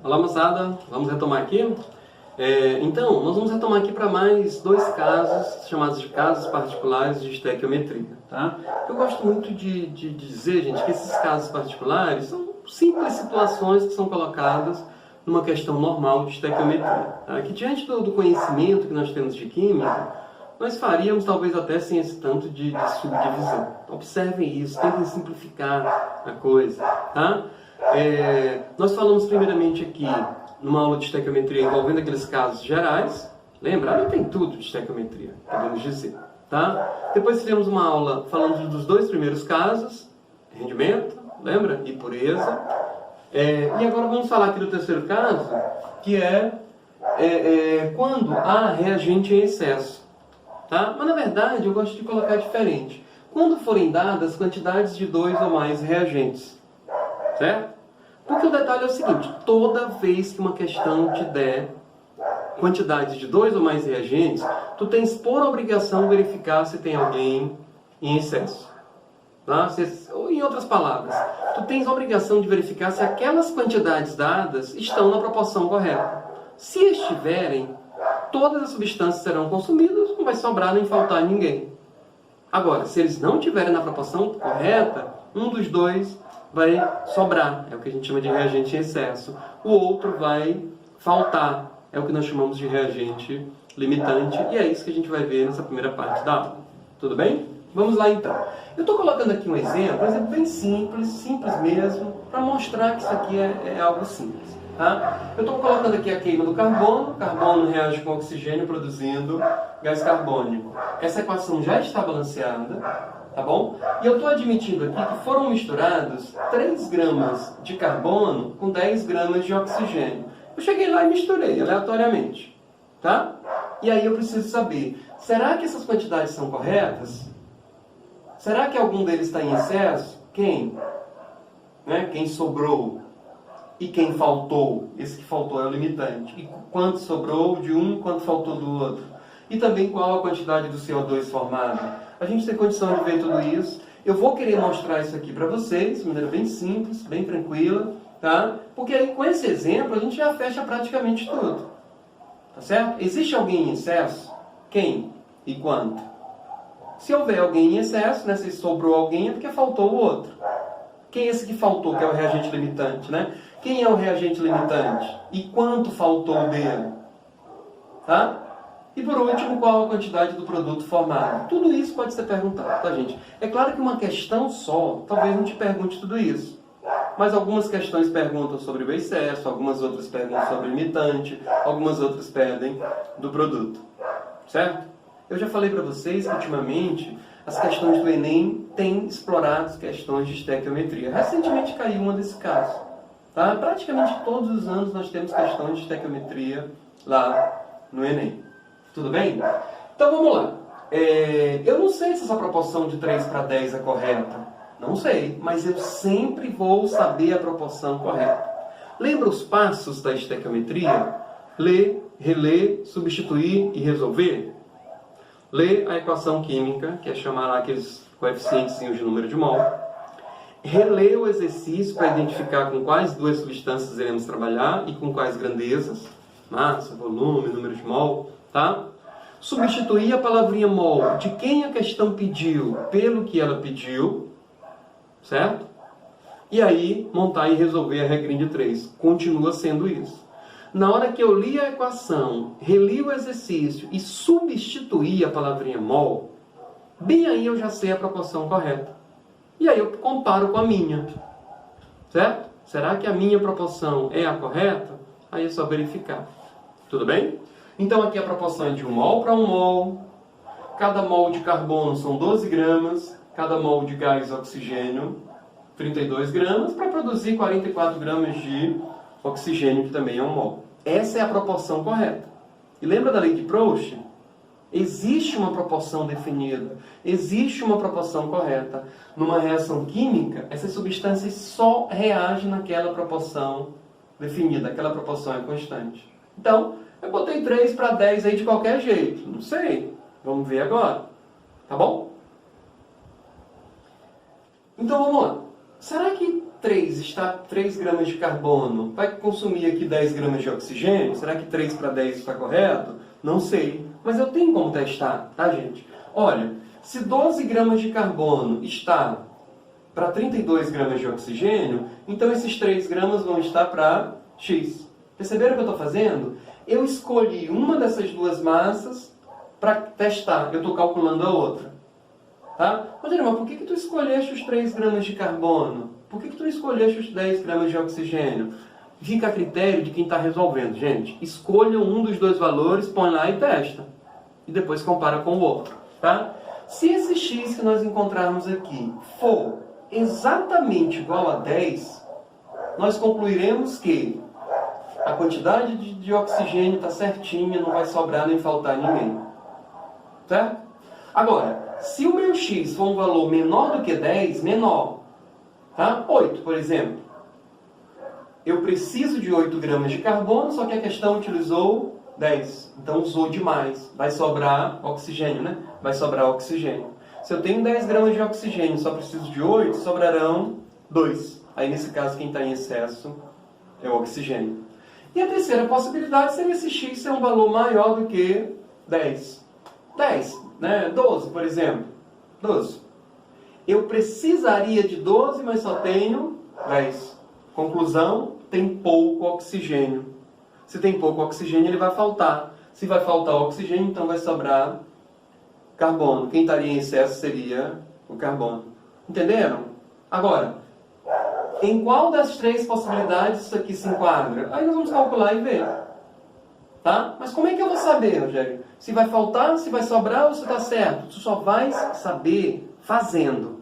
Olá, moçada, vamos retomar aqui? Então, nós vamos retomar aqui para mais dois casos, chamados de casos particulares de estequiometria, tá? Eu gosto muito de dizer, gente, que esses casos particulares são simples situações que são colocadas numa questão normal de estequiometria, tá? Que diante do conhecimento que nós temos de química, nós faríamos talvez até sem esse tanto de subdivisão. Observem isso, tentem simplificar a coisa, tá? Nós falamos primeiramente aqui numa aula de estequiometria envolvendo aqueles casos gerais. Lembra? Não tem tudo de estequiometria, podemos dizer, tá? Depois fizemos uma aula falando dos dois primeiros casos, rendimento, lembra? E pureza. E agora vamos falar aqui do terceiro caso, que é quando há reagente em excesso, tá? Mas na verdade eu gosto de colocar diferente. Quando forem dadas quantidades de dois ou mais reagentes, certo? Porque o detalhe é o seguinte, toda vez que uma questão te der quantidade de dois ou mais reagentes, tu tens por obrigação verificar se tem alguém em excesso. Tá? Ou em outras palavras, tu tens a obrigação de verificar se aquelas quantidades dadas estão na proporção correta. Se estiverem, todas as substâncias serão consumidas, não vai sobrar nem faltar ninguém. Agora, se eles não estiverem na proporção correta, um dos dois vai sobrar, é o que a gente chama de reagente em excesso. O outro vai faltar, é o que nós chamamos de reagente limitante, e é isso que a gente vai ver nessa primeira parte da aula. Tudo bem? Vamos lá então. Eu estou colocando aqui um exemplo bem simples mesmo, para mostrar que isso aqui é algo simples. Tá? Eu estou colocando aqui a queima do carbono, o carbono reage com oxigênio produzindo gás carbônico. Essa equação já está balanceada, tá bom? E eu estou admitindo aqui que foram misturados 3 gramas de carbono com 10 gramas de oxigênio. Eu cheguei lá e misturei aleatoriamente, tá? E aí eu preciso saber, será que essas quantidades são corretas? Será que algum deles está em excesso? Quem? Quem sobrou? E quem faltou? Esse que faltou é o limitante. E quanto sobrou de um, quanto faltou do outro? E também qual a quantidade do CO2 formada? A gente tem condição de ver tudo isso. Eu vou querer mostrar isso aqui para vocês, de maneira bem simples, bem tranquila, tá? Porque aí com esse exemplo a gente já fecha praticamente tudo. Tá certo? Existe alguém em excesso? Quem? E quanto? Se houver alguém em excesso, né, se sobrou alguém, é porque faltou o outro. Quem é esse que faltou, que é o reagente limitante, né? Quem é o reagente limitante? E quanto faltou dele? Tá? E por último, qual a quantidade do produto formado? Tudo isso pode ser perguntado, tá, gente? É claro que uma questão só, talvez não te pergunte tudo isso. Mas algumas questões perguntam sobre o excesso, algumas outras perguntam sobre o limitante, algumas outras pedem do produto. Certo? Eu já falei para vocês que, ultimamente, as questões do Enem têm explorado questões de estequiometria. Recentemente caiu uma desse caso. Tá? Praticamente todos os anos nós temos questões de estequiometria lá no Enem. Tudo bem? Então vamos lá. Eu não sei se essa proporção de 3 para 10 é correta. Não sei, mas eu sempre vou saber a proporção correta. Lembra os passos da estequiometria? Ler, reler, substituir e resolver? Ler a equação química, que é chamar lá aqueles coeficientes de número de mol. Reler o exercício para identificar com quais duas substâncias iremos trabalhar e com quais grandezas. Massa, volume, número de mol. Tá? Substituir a palavrinha mol de quem a questão pediu pelo que ela pediu, certo? E aí montar e resolver a regrinha de 3. Continua sendo isso. Na hora que eu li a equação, reli o exercício e substituí a palavrinha mol, bem aí eu já sei a proporção correta. E aí eu comparo com a minha, certo? Será que a minha proporção é a correta? Aí é só verificar. Tudo bem? Então aqui a proporção é de 1 mol para 1 mol. Cada mol de carbono são 12 gramas. Cada mol de gás oxigênio, 32 gramas, para produzir 44 gramas de oxigênio, que também é 1 mol. Essa é a proporção correta. E lembra da lei de Proust? Existe uma proporção definida. Existe uma proporção correta. Numa reação química, essas substâncias só reagem naquela proporção definida. Aquela proporção é constante. Então, eu botei 3 para 10 aí de qualquer jeito. Não sei. Vamos ver agora. Tá bom? Então vamos lá. Será que 3 está 3 gramas de carbono, vai consumir aqui 10 gramas de oxigênio? Será que 3 para 10 está correto? Não sei, mas eu tenho como testar, tá, gente? Olha, se 12 gramas de carbono está para 32 gramas de oxigênio, então esses 3 gramas vão estar para X. Perceberam o que eu estou fazendo? Eu escolhi uma dessas duas massas para testar. Eu estou calculando a outra. Tá? Rogério, mas por que tu escolheste os 3 gramas de carbono? Por que tu não escolheste os 10 gramas de oxigênio? Fica a critério de quem está resolvendo. Gente, escolha um dos dois valores, põe lá e testa. E depois compara com o outro. Tá? Se esse x que nós encontrarmos aqui for exatamente igual a 10, nós concluiremos que a quantidade de oxigênio está certinha, não vai sobrar nem faltar ninguém. Certo? Agora, se o meu x for um valor menor do que 10, menor, tá? 8, por exemplo. Eu preciso de 8 gramas de carbono, só que a questão utilizou 10. Então usou demais. Vai sobrar oxigênio, né? Vai sobrar oxigênio. Se eu tenho 10 gramas de oxigênio e só preciso de 8, sobrarão 2. Aí, nesse caso, quem está em excesso é o oxigênio. E a terceira possibilidade seria esse x ser um valor maior do que 10. 10, né? 12, por exemplo. 12. Eu precisaria de 12, mas só tenho 10. Conclusão, tem pouco oxigênio. Se tem pouco oxigênio, ele vai faltar. Se vai faltar oxigênio, então vai sobrar carbono. Quem estaria em excesso seria o carbono. Entenderam? Agora, em qual das 3 possibilidades isso aqui se enquadra? Aí nós vamos calcular e ver. Tá? Mas como é que eu vou saber, Rogério? Se vai faltar, se vai sobrar ou se está certo? Tu só vai saber fazendo.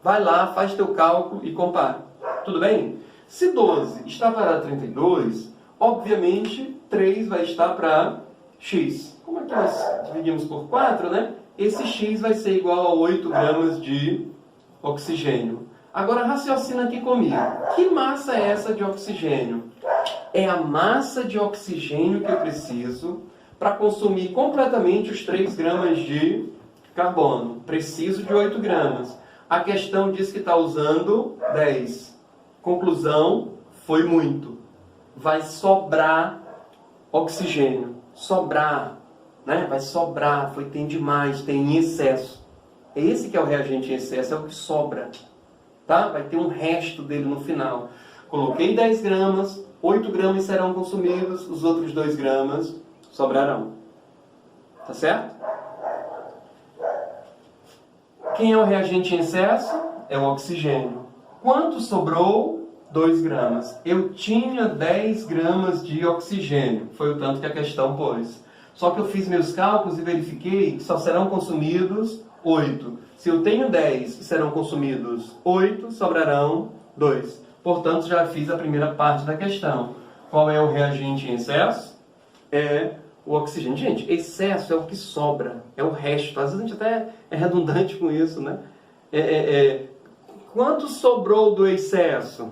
Vai lá, faz teu cálculo e compara. Tudo bem? Se 12 está para 32, obviamente 3 vai estar para x. Como é que nós dividimos por 4, né? Esse x vai ser igual a 8 gramas de oxigênio. Agora raciocina aqui comigo. Que massa é essa de oxigênio? É a massa de oxigênio que eu preciso para consumir completamente os 3 gramas de carbono. Preciso de 8 gramas. A questão diz que está usando 10. Conclusão, foi muito. Vai sobrar oxigênio. Sobrar, né? Vai sobrar, tem demais, tem em excesso. É esse que é o reagente em excesso, é o que sobra. Tá? Vai ter um resto dele no final. Coloquei 10 gramas, 8 gramas serão consumidos, os outros 2 gramas sobrarão. Tá certo? Quem é o reagente em excesso? É o oxigênio. Quanto sobrou? 2 gramas. Eu tinha 10 gramas de oxigênio. Foi o tanto que a questão pôs. Só que eu fiz meus cálculos e verifiquei que só serão consumidos 8. Se eu tenho 10 e serão consumidos 8, sobrarão 2. Portanto, já fiz a primeira parte da questão. Qual é o reagente em excesso? É o oxigênio. Gente, excesso é o que sobra, é o resto. Às vezes a gente até é redundante com isso, né? Quanto sobrou do excesso?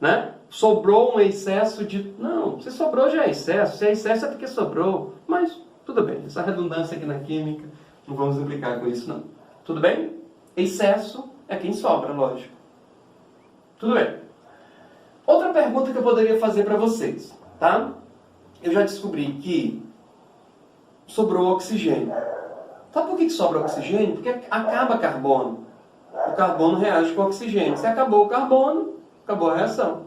Né? Sobrou um excesso de... Não, se sobrou já é excesso. Se é excesso é porque sobrou. Mas, tudo bem. Essa redundância aqui na química, não vamos implicar com isso, não. Tudo bem? Excesso é quem sobra, lógico. Tudo bem. Outra pergunta que eu poderia fazer para vocês, tá? Eu já descobri que sobrou oxigênio. Sabe por que sobra oxigênio? Porque acaba carbono. O carbono reage com o oxigênio. Se acabou o carbono, acabou a reação.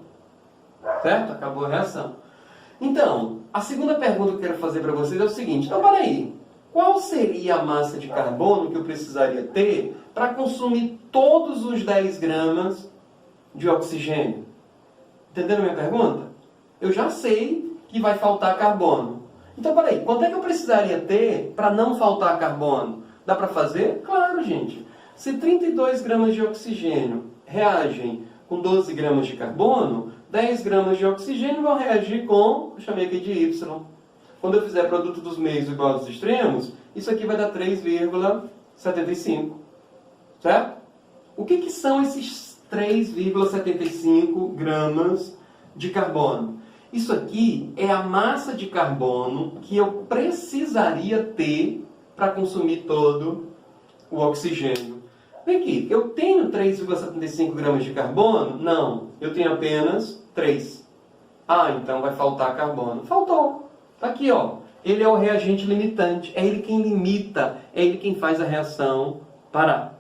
Certo? Acabou a reação. Então, a segunda pergunta que eu quero fazer para vocês é o seguinte. Então, peraí. Qual seria a massa de carbono que eu precisaria ter para consumir todos os 10 gramas de oxigênio? Entenderam a minha pergunta? Eu já sei que vai faltar carbono. Então, peraí, quanto é que eu precisaria ter para não faltar carbono? Dá para fazer? Claro, gente. Se 32 gramas de oxigênio reagem com 12 gramas de carbono, 10 gramas de oxigênio vão reagir com, eu chamei aqui de Y. Quando eu fizer produto dos meios igual aos extremos, isso aqui vai dar 3,75. Certo? O que são esses 3,75 gramas de carbono? Isso aqui é a massa de carbono que eu precisaria ter para consumir todo o oxigênio. vem aqui, eu tenho 3,75 gramas de carbono? Não, eu tenho apenas 3. Ah, então vai faltar carbono. Faltou. Tá aqui, ó. Ele é o reagente limitante. É ele quem limita, é ele quem faz a reação parar.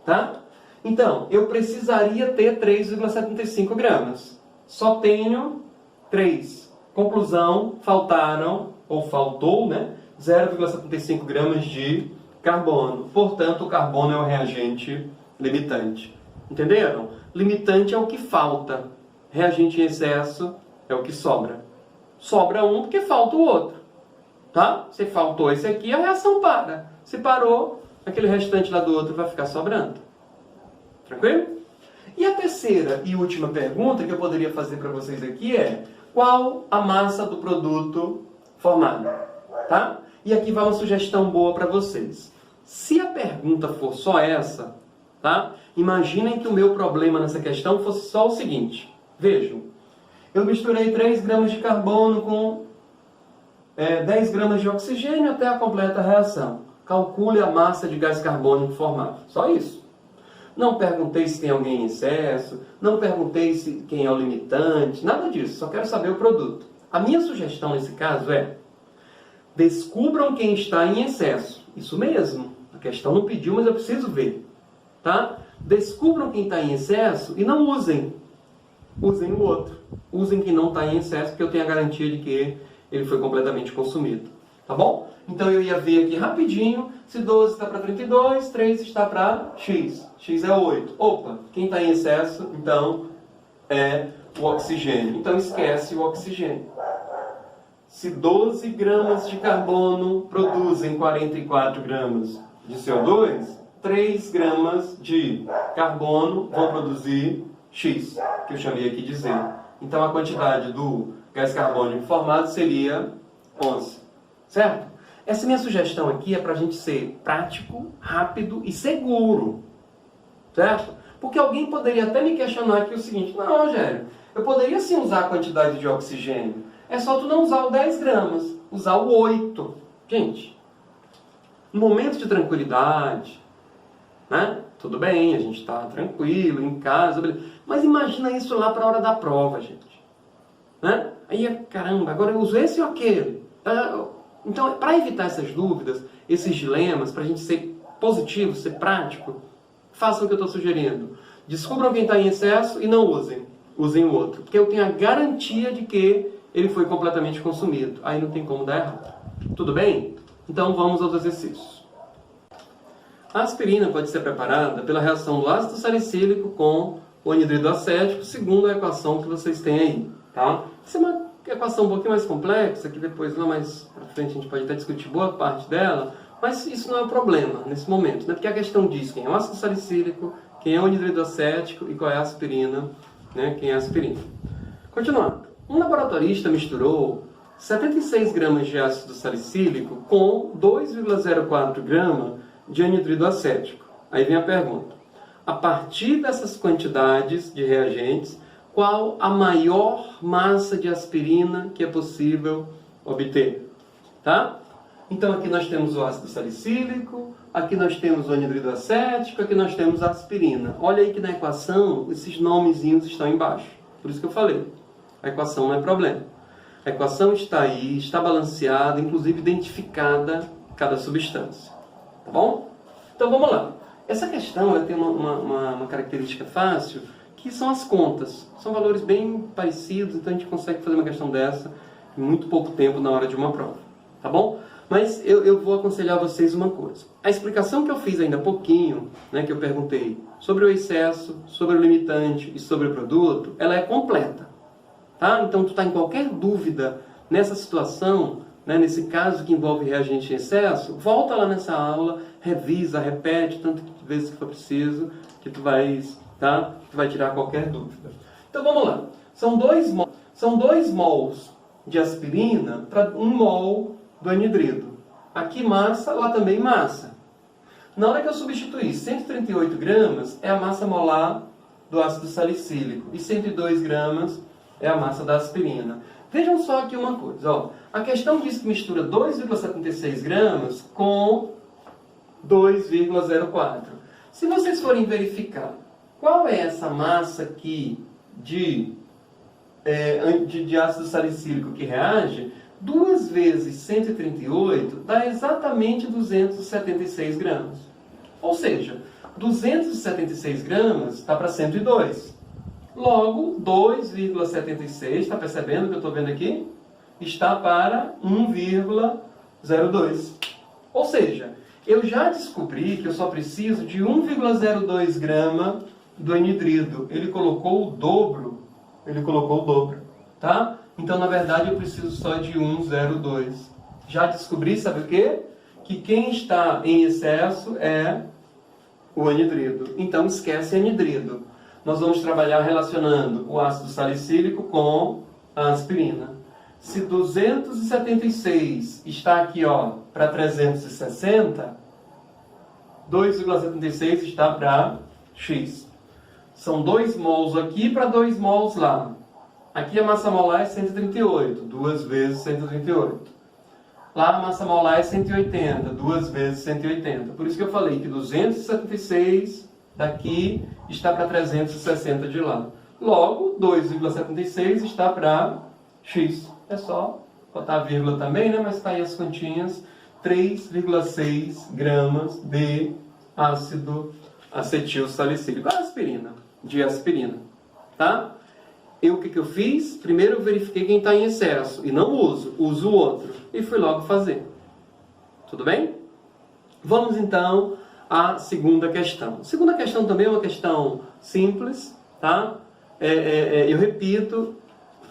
Tá? Então, eu precisaria ter 3,75 gramas. Só tenho 3. Conclusão, faltaram, ou faltou, né? 0,75 gramas de carbono. Portanto, o carbono é o reagente limitante. Entenderam? Limitante é o que falta. Reagente em excesso é o que sobra. Sobra um porque falta o outro. Tá? Se faltou esse aqui, a reação para. Se parou, aquele restante lá do outro vai ficar sobrando. Tranquilo? E a terceira e última pergunta que eu poderia fazer para vocês aqui é: qual a massa do produto formado? Tá? E aqui vai uma sugestão boa para vocês. Se a pergunta for só essa, tá? Imaginem que o meu problema nessa questão fosse só o seguinte. Vejam, eu misturei 3 gramas de carbono com 10 gramas de oxigênio até a completa reação. Calcule a massa de gás carbônico formado. Só isso. Não perguntei se tem alguém em excesso, não perguntei quem é o limitante, nada disso, só quero saber o produto. A minha sugestão nesse caso é: descubram quem está em excesso. Isso mesmo, a questão não pediu, mas eu preciso ver. Tá? Descubram quem está em excesso e não usem. Usem o outro. Usem quem não está em excesso, porque eu tenho a garantia de que ele foi completamente consumido. Tá bom? Então eu ia ver aqui rapidinho se 12 está para 32, 3 está para X. X é 8. Opa, quem está em excesso, então, é o oxigênio. Então esquece o oxigênio. Se 12 gramas de carbono produzem 44 gramas de CO2, 3 gramas de carbono vão produzir X, que eu chamei aqui de Z. Então a quantidade do gás carbônico formado seria 11. Certo? Essa minha sugestão aqui é para a gente ser prático, rápido e seguro. Certo? Porque alguém poderia até me questionar aqui o seguinte: não, Rogério, eu poderia sim usar a quantidade de oxigênio. É só tu não usar o 10 gramas, usar o 8. Gente, no momento de tranquilidade, né? Tudo bem, a gente está tranquilo, em casa, beleza. Mas imagina isso lá para a hora da prova, gente. Né? Aí, caramba, agora eu uso esse ou aquele. Então, para evitar essas dúvidas, esses dilemas, para a gente ser positivo, ser prático, façam o que eu estou sugerindo. Descubram quem está em excesso e não usem. Usem o outro. Porque eu tenho a garantia de que ele foi completamente consumido. Aí não tem como dar errado. Tudo bem? Então vamos aos exercícios. A aspirina pode ser preparada pela reação do ácido salicílico com o anidrido acético, segundo a equação que vocês têm aí. Tá? Essa é uma equação um pouquinho mais complexa, que depois lá mais para frente a gente pode até discutir boa parte dela, mas isso não é um problema nesse momento, né? Porque a questão diz quem é o ácido salicílico, quem é o anidrido acético e qual é a aspirina, né? Quem é a aspirina. Continuando. Um laboratorista misturou 76 gramas de ácido salicílico com 2,04 gramas de anidrido acético. Aí vem a pergunta: a partir dessas quantidades de reagentes, qual a maior massa de aspirina que é possível obter? Tá? Então aqui nós temos o ácido salicílico, aqui nós temos o anidrido acético, aqui nós temos a aspirina. Olha aí que na equação esses nomezinhos estão embaixo. Por isso que eu falei. A equação não é problema. A equação está aí, está balanceada, inclusive identificada cada substância. Tá bom? Então vamos lá. Essa questão ela tem uma característica fácil, que são as contas. São valores bem parecidos, então a gente consegue fazer uma questão dessa em muito pouco tempo na hora de uma prova. Tá bom? Mas eu vou aconselhar vocês uma coisa. A explicação que eu fiz ainda há pouquinho, né, que eu perguntei sobre o excesso, sobre o limitante e sobre o produto, ela é completa. Tá? Então, tu está em qualquer dúvida nessa situação, né, nesse caso que envolve reagente em excesso, volta lá nessa aula, revisa, repete tantas vezes que for preciso, que tu vai tirar qualquer dúvida. Então, vamos lá. São 2 mols de aspirina para 1 mol do anidrido. Aqui massa, lá também massa. Na hora que eu substituir 138 gramas, é a massa molar do ácido salicílico. E 102 gramas é a massa da aspirina. Vejam só aqui uma coisa. Ó. A questão diz que mistura 2,76 gramas com 2,04. Se vocês forem verificar qual é essa massa aqui de ácido salicílico que reage, 2 vezes 138 dá exatamente 276 gramas. Ou seja, 276 gramas está para 102. Logo, 2,76, está percebendo o que eu estou vendo aqui? Está para 1,02. Ou seja, eu já descobri que eu só preciso de 1,02 grama do anidrido. Ele colocou o dobro. Tá? Então, na verdade, eu preciso só de 1,02. Já descobri, sabe o quê? Que quem está em excesso é o anidrido. Então, esquece anidrido. Nós vamos trabalhar relacionando o ácido salicílico com a aspirina. Se 276 está aqui para 360, 2,76 está para X. São 2 mols aqui para 2 mols lá. Aqui a massa molar é 138, 2 vezes 138. Lá a massa molar é 180, 2 vezes 180. Por isso que eu falei que 276 daqui está para 360 de lá. Logo, 2,76 está para X. É só botar a vírgula também, né? Mas está aí as continhas. 3,6 gramas de ácido acetil salicílico. Aspirina, de aspirina. Tá? O que eu fiz? Primeiro eu verifiquei quem está em excesso. E não uso o outro. E fui logo fazer. Tudo bem? Vamos então à segunda questão. A segunda questão também é uma questão simples, tá? Eu repito,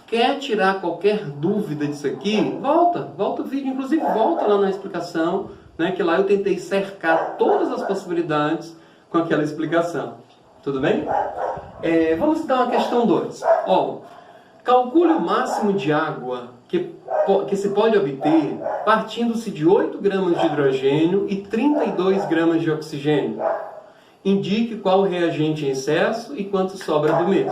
quer tirar qualquer dúvida disso aqui? Volta o vídeo, inclusive volta lá na explicação, né? Que lá eu tentei cercar todas as possibilidades com aquela explicação. Tudo bem? Vamos então à questão 2. Calcule o máximo de água que se pode obter partindo-se de 8 gramas de hidrogênio e 32 gramas de oxigênio. Indique qual reagente em excesso e quanto sobra do mesmo.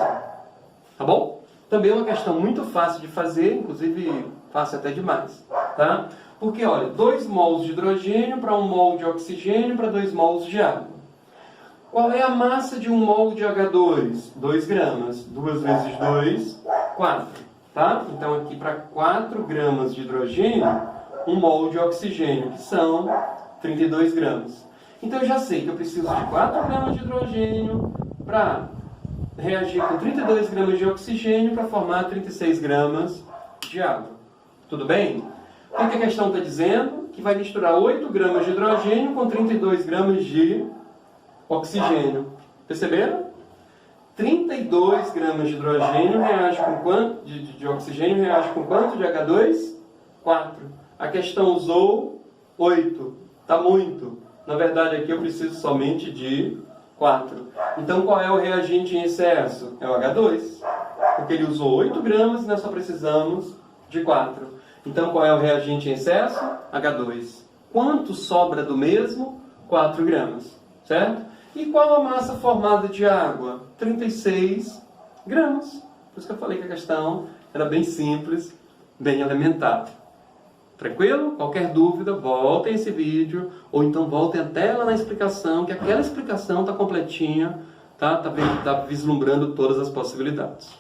Tá bom? Também é uma questão muito fácil de fazer, inclusive fácil até demais. Tá? Porque, olha, 2 mols de hidrogênio para 1 mol de oxigênio para 2 mols de água. Qual é a massa de 1 mol de H2? 2 gramas. 2 vezes 2, 4. Tá? Então, aqui para 4 gramas de hidrogênio, 1 mol de oxigênio, que são 32 gramas. Então, eu já sei que eu preciso de 4 gramas de hidrogênio para reagir com 32 gramas de oxigênio para formar 36 gramas de água. Tudo bem? O que a questão está dizendo? Que vai misturar 8 gramas de hidrogênio com 32 gramas de oxigênio. Perceberam? 32 gramas de hidrogênio reage com quanto? De oxigênio reage com quanto de H2? 4. A questão usou 8. Está muito. Na verdade, aqui eu preciso somente de 4. Então, qual é o reagente em excesso? É o H2. Porque ele usou 8 gramas e nós só precisamos de 4. Então, qual é o reagente em excesso? H2. Quanto sobra do mesmo? 4 gramas. Certo? E qual a massa formada de água? 36 gramas. Por isso que eu falei que a questão era bem simples, bem elementar. Tranquilo? Qualquer dúvida, voltem esse vídeo, ou então voltem até lá na explicação, que aquela explicação está completinha, tá vislumbrando todas as possibilidades.